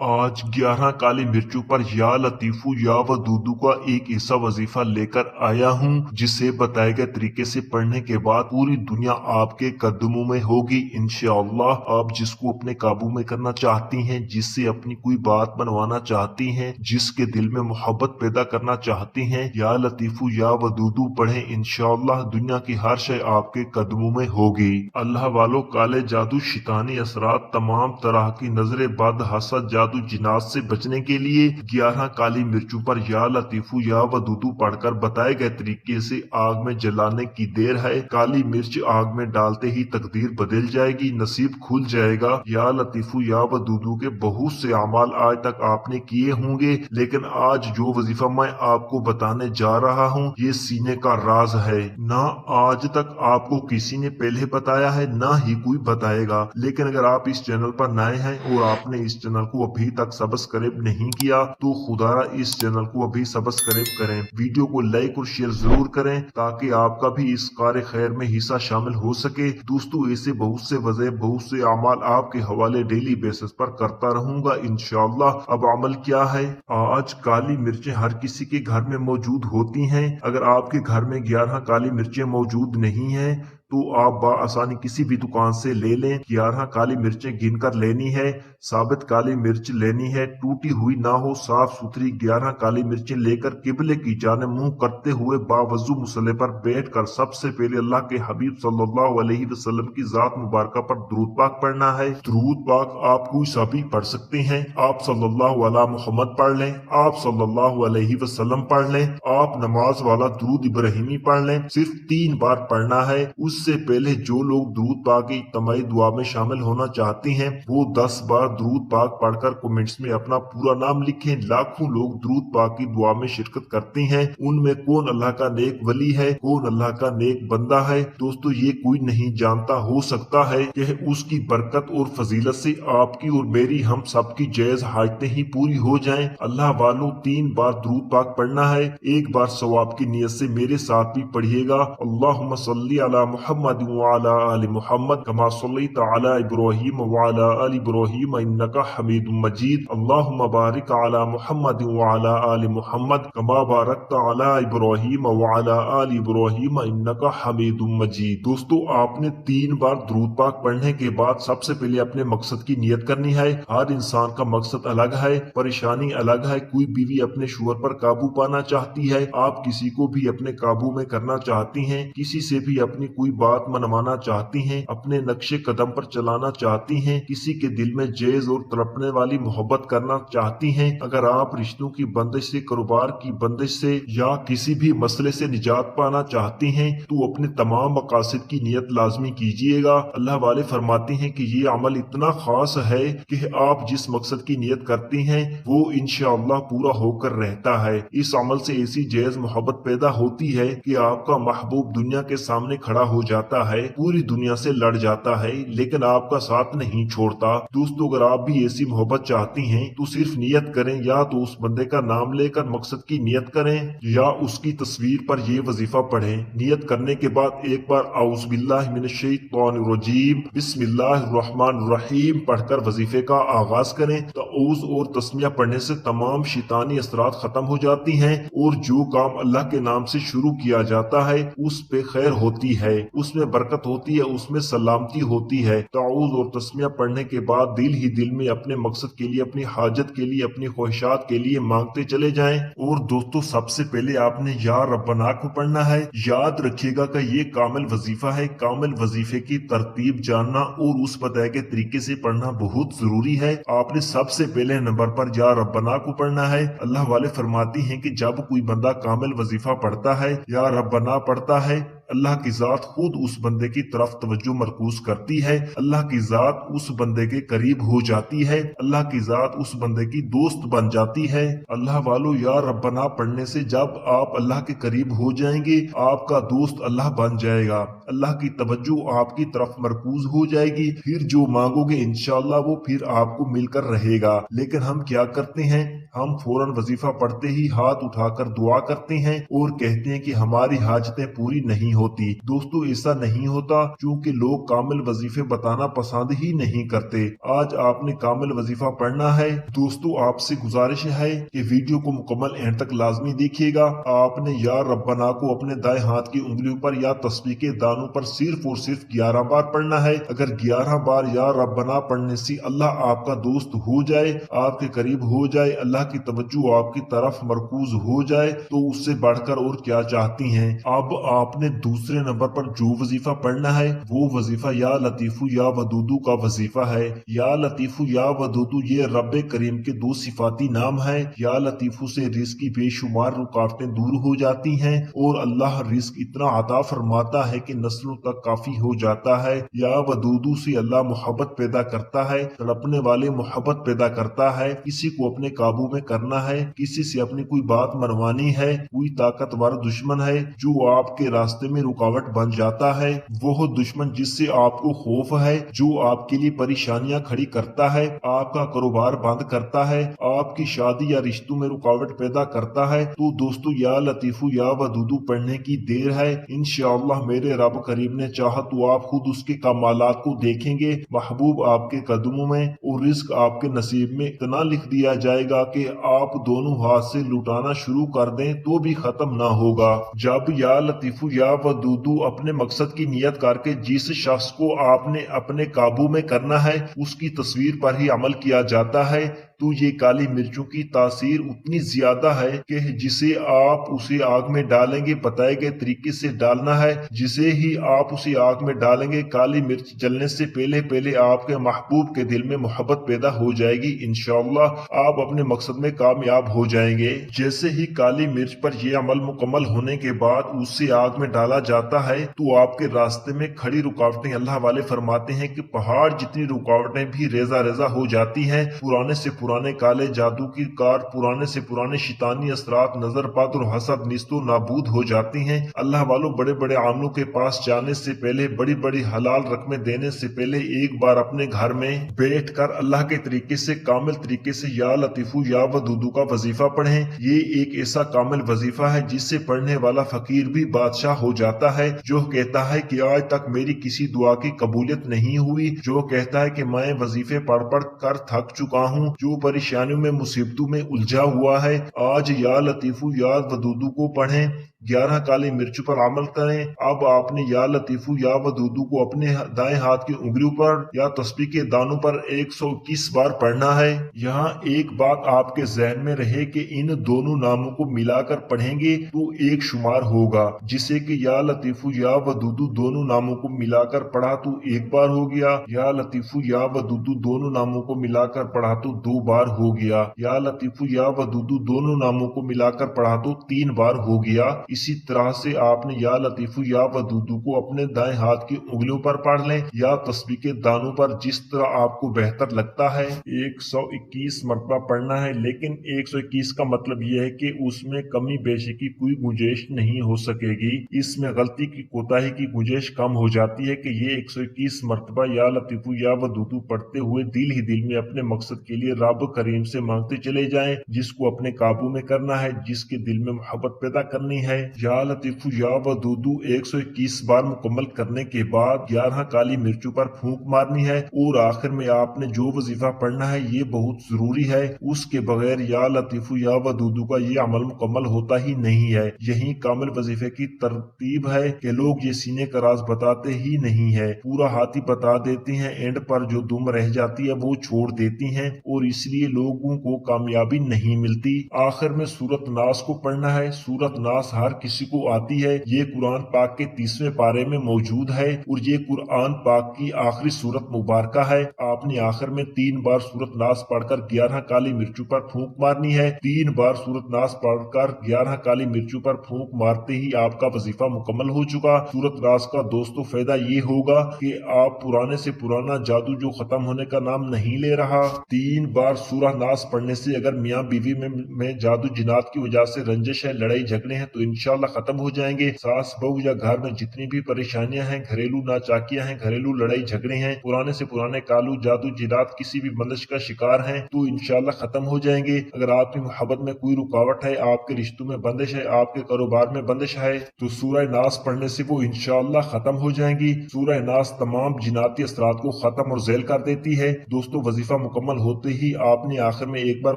आज 11 काली मिर्चों पर या लतीफू या वदूदू का एक ऐसा वजीफा लेकर आया हूँ जिसे बताए गए तरीके से पढ़ने के बाद पूरी दुनिया आपके कदमों में होगी इंशाअल्लाह। आप जिसको अपने काबू में करना चाहती हैं, जिससे अपनी कोई बात बनवाना चाहती हैं, जिसके दिल में मोहब्बत पैदा करना चाहती हैं, या लतीफू या वदूदू पढ़ें, इंशाअल्लाह दुनिया की हर शय आपके कदमों में होगी। अल्लाह वालों, काले जादू, शैतानी असरात, तमाम तरह की नजरे बद, हसद, जादू, जिन्नात से बचने के लिए 11 काली मिर्चों पर या लतीफू या वदूदू पढ़कर बताए गए तरीके से आग में जलाने की देर है। काली मिर्च आग में डालते ही तकदीर बदल जाएगी, नसीब खुल जाएगा। या लतीफू या वदूदू के बहुत से अमाल आज तक आपने किए होंगे, लेकिन आज जो वजीफा मैं आपको बताने जा रहा हूँ ये सीने का राज है। ना आज तक आपको किसी ने पहले बताया है, ना ही कोई बताएगा। लेकिन अगर आप इस चैनल पर नए हैं और आपने इस चैनल को अभी तक सब्सक्राइब नहीं किया तो खुदारा इस चैनल को अभी सब्सक्राइब करें, वीडियो को लाइक और शेयर जरूर करें ताकि आपका भी इस कार्य खैर में हिस्सा शामिल हो सके। दोस्तों, ऐसे बहुत से वजह, बहुत से अमाल आपके हवाले डेली बेसिस पर करता रहूंगा इंशाअल्लाह। अब अमल क्या है? आज काली मिर्चें हर किसी के घर में मौजूद होती हैं। अगर आपके घर में 11 काली मिर्चें मौजूद नहीं है तो आप आसानी किसी भी दुकान से ले लें। 11 काली मिर्चें गिनकर लेनी है, साबित काली मिर्च लेनी है, टूटी हुई ना हो, साफ सुथरी 11 काली मिर्चें लेकर किबले की जाने मुंह करते हुए बावजू मुसल्ले पर बैठकर सबसे पहले अल्लाह के हबीब सल्लल्लाहु अलैहि वसल्लम की जात मुबारक पर दुरूद पाक पढ़ना है। दुरूद पाक आप कोई सा भी पढ़ सकते हैं। आप सल्लल्लाहु अला मुहम्मद पढ़ लें, आप सल्लल्लाहु अलैहि वसल्लम पढ़ लें, आप नमाज वाला दुरूद इब्राहिमी पढ़ लें। सिर्फ 3 बार पढ़ना है। उससे पहले जो लोग दुरूद पाक की इज्तिमाई दुआ में शामिल होना चाहते हैं वो 10 बार दुरूद पाक पढ़कर कमेंट्स में अपना पूरा नाम लिखें। लाखों लोग दुरूद पाक की दुआ में शिरकत करते हैं, उनमें कौन अल्लाह का नेक वली है, कौन अल्लाह का नेक बंदा है, दोस्तों ये कोई नहीं जानता। हो सकता है कि उसकी बरकत और फजीलत से आपकी और मेरी, हम सबकी जायज हाजतें ही पूरी हो जाएं। अल्लाह वालों, 3 बार दुरूद पाक पढ़ना है। एक बार सवाब की नियत से मेरे साथ भी पढ़िएगा। अल्लाहुम्मा सल्ली अला मुहम्मद व अला आलि मुहम्मद कमा सल्लैता अला इब्राहीम व अला आलि इब्राहीम इन्नका हमीदुम मजीद। अल्लाहुम्मा बारिक अला मुहम्मद व अला आलि मुहम्मद कमा बारकता अला इब्राहीम व अला आलि इब्राहीम इन्नका हमीदुम मजीद। दोस्तों, आपने 3 बार दुरूद पाक पढ़ने के बाद सबसे पहले अपने मकसद की नियत करनी है। हर इंसान का मकसद अलग है, परेशानी अलग है। कोई बीवी अपने शोहर पर काबू पाना चाहती है, आप किसी को भी अपने काबू में करना चाहती हैं, किसी से भी अपनी कोई बात मनवाना चाहती हैं, अपने नक्शे कदम पर चलाना चाहती हैं, किसी के दिल में जेज और तड़पने वाली मोहब्बत करना चाहती हैं। अगर आप रिश्तों की बंदिश से, कारोबार की बंदिश से या किसी भी मसले से निजात पाना चाहती हैं तो अपने तमाम मकासद की नियत लाजमी कीजिएगा। अल्लाह वाले फरमाते हैं कि ये अमल इतना खास है कि आप जिस मकसद की नियत करती हैं वो इंशाअल्लाह पूरा होकर रहता है। इस अमल से ऐसी जेज मोहब्बत पैदा होती है कि आपका महबूब दुनिया के सामने खड़ा हो जाता है, पूरी दुनिया से लड़ जाता है, लेकिन आपका साथ नहीं छोड़ता। दोस्तों, अगर आप भी ऐसी मोहब्बत चाहती हैं तो सिर्फ नियत करें, या तो उस बंदे का नाम लेकर मकसद की नियत करें या उसकी तस्वीर पर ये वजीफा पढ़ें। नियत करने के बाद एक बार औज़ु बिल्लाहि मिनश शैतानिर रजीम बिस्मिल्लाहिर रहमानिर रहीम पढ़कर वजीफे का आगाज करें। तऔज़ और तस्मिया पढ़ने से तमाम शैतानी असरात खत्म हो जाती हैं और जो काम अल्लाह के नाम से शुरू किया जाता है उस पे खैर होती है, उसमें बरकत होती है, उसमें सलामती होती है। तऔज़ और तस्मिया पढ़ने के बाद दिल ही दिल में अपने मकसद के लिए, अपनी हाजत के लिए, अपनी ख्वाहिशात के लिए मांगते चले जाएं। और दोस्तों, सबसे पहले आपने या रब्बना को पढ़ना है। याद रखिएगा कि ये कामिल वजीफा है। कामिल वजीफे की तरतीब जानना और उस बताए के तरीके से पढ़ना बहुत जरूरी है। आपने सबसे पहले नंबर पर या रब्बना को पढ़ना है। अल्लाह वाले फरमाती हैं कि जब कोई बंदा कामिल वजीफा पढ़ता है, या रब्बना पढ़ता है, अल्लाह की जात खुद उस बंदे की तरफ तवज्जो मरकूज करती है। अल्लाह की जात उस बंदे के करीब हो जाती है। अल्लाह की जात उस बंदे की दोस्त बन जाती है। अल्लाह वालों, या रब्बना पढ़ने से जब आप अल्लाह के करीब हो जाएंगे, आपका दोस्त अल्लाह बन जाएगा। अल्लाह की तवज्जो आपकी तरफ मरकूज हो जाएगी। फिर जो मांगोगे इंशाअल्लाह वो फिर आपको मिलकर रहेगा। लेकिन हम क्या करते हैं, हम फौरन वजीफा पढ़ते ही हाथ उठाकर दुआ करते हैं और कहते हैं कि हमारी हाजतें पूरी नहीं होती। दोस्तों ऐसा नहीं होता क्योंकि लोग कामिल वजीफे बताना पसंद ही नहीं करते। आज आपने कामिल वजीफा पढ़ना है। दोस्तों आपसे गुजारिश है कि वीडियो को मुकम्मल एंड तक लाजमी देखिएगा। आपने या रब्बना को अपने दाएं हाथ की उंगलियों पर या तस्बीह के दानों पर सिर्फ और सिर्फ 11 बार पढ़ना है। अगर 11 बार या रब्बना पढ़ने से अल्लाह आपका दोस्त हो जाए, आपके करीब हो जाए, अल्लाह की तवज्जो आपकी तरफ मरकूज हो जाए तो उससे बढ़कर और क्या चाहती हैं। अब आपने दूसरे नंबर पर जो वजीफा पढ़ना है वो वजीफा या लतीफू या वदूदू का वजीफा है। या लतीफू या वदूदू ये रब्बे करीम के दो सिफाती नाम है। या लतीफू से रिस्क की बेशुमार रुकावटें दूर हो जाती हैं और अल्लाह रिस्क इतना अता फरमाता है कि नस्लों तक काफी हो जाता है। या वदूदू से अल्लाह मोहब्बत पैदा करता है, तड़पने वाले मोहब्बत पैदा करता है। किसी को अपने काबू में करना है, किसी से अपनी कोई बात मनवानी है, कोई ताकतवर दुश्मन है जो आपके रास्ते में रुकावट बन जाता है, वो दुश्मन जिससे आपको खौफ है, जो आपके लिए परेशानियां खड़ी करता है, आपका कारोबार बंद करता है, आपकी शादी या रिश्तों में रुकावट पैदा करता है। तो दोस्तों या लतीफू या वदूदू पढ़ने की देर है। इंशाअल्लाह मेरे रब करीम ने चाहा तो आप खुद उसके कमालात को देखेंगे। महबूब आपके कदमों में और रिस्क आपके नसीब में इतना लिख दिया जाएगा कि आप दोनों हाथ से लुटाना शुरू कर दें तो भी खत्म ना होगा। जब या लतीफू या वदूदू अपने मकसद की नियत करके जिस शख्स को आपने अपने काबू में करना है उसकी तस्वीर पर ही अमल किया जाता है तो ये काली मिर्चों की तासीर उतनी ज्यादा है कि जिसे आप उसे आग में डालेंगे बताए गए तरीके से डालना है। जिसे ही आप उसे आग में डालेंगे काली मिर्च जलने से पहले पहले आपके महबूब के दिल में मोहब्बत पैदा हो जाएगी। इंशाअल्लाह आप अपने मकसद में कामयाब हो जाएंगे। जैसे ही काली मिर्च पर यह अमल मुकम्मल होने के बाद उसे आग में डाला जाता है तो आपके रास्ते में खड़ी रुकावटें अल्लाह वाले फरमाते हैं कि पहाड़ जितनी रुकावटें भी रेजा रेजा हो जाती हैं। पुराने से पुराने काले जादू की कार, पुराने से पुराने शैतानी असरात, नजर पात और हसद निस्तो नाबूद हो जाती हैं। अल्लाह वालों बड़े बड़े आमलों के पास जाने से पहले, बड़ी बड़ी हलाल रकमें देने से पहले एक बार अपने घर में बैठकर अल्लाह के तरीके से कामिल तरीके से या लतीफू या वदूदू का वजीफा पढ़ें। ये एक ऐसा कामिल वजीफा है जिससे पढ़ने वाला फकीर भी बादशाह हो जाता है। जो कहता है कि आज तक मेरी किसी दुआ की कबूलियत नहीं हुई, जो कहता है कि मैं वजीफे पढ़ पढ़ कर थक चुका हूँ, जो परेशानियों में मुसीबतों में उलझा हुआ है, आज या लतीफू या वदूदू को पढ़ें। 11 काली मिर्च पर अमल करें। अब आपने या लतीफू या वदूदू को अपने दाएं हाथ की उंगलियों पर या तस्बीह के दानों पर 121 बार पढ़ना है। यहाँ एक बात आपके जहन में रहे कि इन दोनों नामों को मिलाकर पढ़ेंगे तो एक शुमार होगा, जिसे कि या लतीफू या वदूदू दोनों नामों को मिलाकर पढ़ा तो एक बार हो गया, या लतीफू या वदूदू दोनों नामों को मिलाकर पढ़ा तो 2 बार हो गया, या लतीफू या वदूदू दोनों नामों को मिलाकर पढ़ा तो 3 बार हो गया। इसी तरह से आपने या लतीफू या वदूदू को अपने दाएं हाथ की उंगलियों पर पढ़ लें या तस्बीह के दानों पर, जिस तरह आपको बेहतर लगता है। 121 मरतबा पढ़ना है, लेकिन 121 का मतलब यह है कि उसमें कमी बेशी की कोई गुंजाइश नहीं हो सकेगी। इसमें गलती की कोताही की गुंजाइश कम हो जाती है कि ये 121 मरतबा या लतीफू या वदूदू पढ़ते हुए दिल ही दिल में अपने मकसद के लिए रब करीम से मांगते चले जाएं, जिसको अपने काबू में करना है, जिसके दिल में मोहब्बत पैदा करनी है। या लतीफू या वदूदू 121 बार मुकम्मल करने के बाद 11 काली मिर्चों पर फूंक मारनी है और आखिर में आपने जो वजीफा पढ़ना है ये बहुत जरूरी है। उसके बगैर या लतीफू या वदूदू का ये अमल मुकम्मल होता ही नहीं है। यही कामिल वजीफे की तरतीब है कि लोग ये सीने का राज बताते ही नहीं है, पूरा हाथी बता देते हैं, एंड पर जो दुम रह जाती है वो छोड़ देती हैं और इसलिए लोगों को कामयाबी नहीं मिलती। आखिर में सूरत नास को पढ़ना है। सूरत नास हर किसी को आती है। ये कुरान पाक के 30वें पारे में मौजूद है और ये कुरान पाक की आखिरी सूरत मुबारका है। आपने आखिर में 3 बार सूरत नास पढ़कर 11 काली मिर्चों पर फूंक मारनी है। 3 बार सूरत नास पढ़कर 11 काली मिर्चों पर फूंक मारते ही आपका वजीफा मुकम्मल हो चुका। सूरत नास का दोस्तों फायदा ये होगा कि आप पुराने से पुराना जादू जो खत्म होने का नाम नहीं ले रहा। 3 बार सूरह नास पढ़ने से अगर मियाँ बीवी में जादू जिनात की वजह से रंजिश है, लड़ाई झगड़े हैं, तो इंशाल्लाह खत्म हो जाएंगे। सास बहू या घर में जितनी भी परेशानियां हैं, घरेलू नाचाकियां हैं, घरेलू लड़ाई झगड़े हैं, पुराने से पुराने कालू जादू जिनात किसी भी बंदिश का शिकार हैं, तो इंशाल्लाह खत्म हो जाएंगे। अगर आपकी मोहब्बत में कोई रुकावट है, आपके रिश्तों में बंदिश है, आपके कारोबार में बंदिश है, तो सूरह नास पढ़ने से वो इंशाल्लाह खत्म हो जाएंगी। सूरह नास तमाम जिनाती असरात को खत्म और झेल कर देती है। दोस्तों, वजीफा मुकम्मल होते ही आपने आखिर में एक बार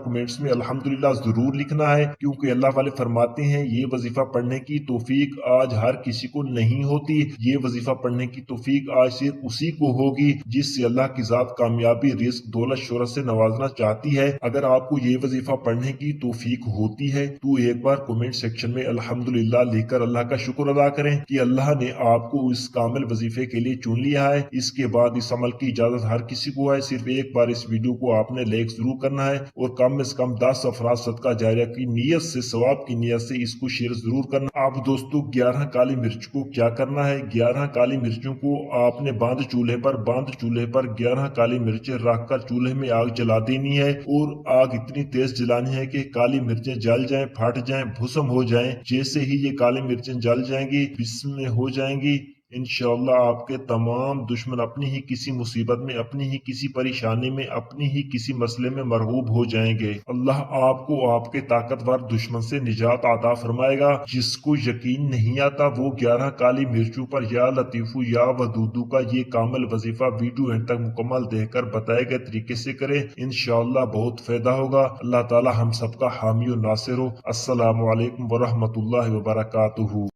कमेंट्स में अल्हम्दुलिल्लाह जरूर लिखना है, क्योंकि अल्लाह वाले फरमाते हैं ये वजीफा पढ़ने की तौफीक आज हर किसी को नहीं होती। ये वजीफा पढ़ने की तौफीक आज सिर्फ उसी को होगी जिससे अल्लाह की जात कामयाबी, रिस्क, दौलत, शोहरत से नवाजना चाहती है। अगर आपको ये वजीफा पढ़ने की तौफीक होती है तो एक बार कमेंट सेक्शन में अल्हम्दुलिल्लाह लिखकर अल्लाह का शुक्र अदा करें कि अल्लाह ने आपको इस कामिल वजीफे के लिए चुन लिया है। इसके बाद इस अमल की इजाजत हर किसी को है। सिर्फ एक बार इस वीडियो को आपने लाइक जरूर करना है और कम से कम 10 अफराद सदका जारिया की नीयत से, सवाब की नीयत से इसको शेयर जरूर करना। आप दोस्तों 11 काली मिर्च को क्या करना है, 11 काली मिर्चों को आपने बंद चूल्हे पर 11 काली मिर्चें रखकर चूल्हे में आग जला देनी है और आग इतनी तेज जलानी है कि काली मिर्चें जल जाएं, फट जाएं, भस्म हो जाएं। जैसे ही ये काली मिर्चें जल जाएंगी, बिस्म हो जाएंगी, इंशाअल्लाह आपके तमाम दुश्मन अपनी ही किसी मुसीबत में, अपनी ही किसी परेशानी में, अपनी ही किसी मसले में मरगूब हो जाएंगे। अल्लाह आपको आपके ताकतवर दुश्मन से निजात अता फरमाएगा। जिसको यकीन नहीं आता वो 11 काली मिर्चों पर या लतीफू या वदूदू का ये कामिल वजीफा वीडियो एंड तक मुकम्मल देखकर बताए गए तरीके से करे, इंशाअल्लाह बहुत फायदा होगा। अल्लाह ताला हम सबका हामी और नासिर हो। अस्सलामु अलैकुम वरहमतुल्लाहि वबरकातुहू।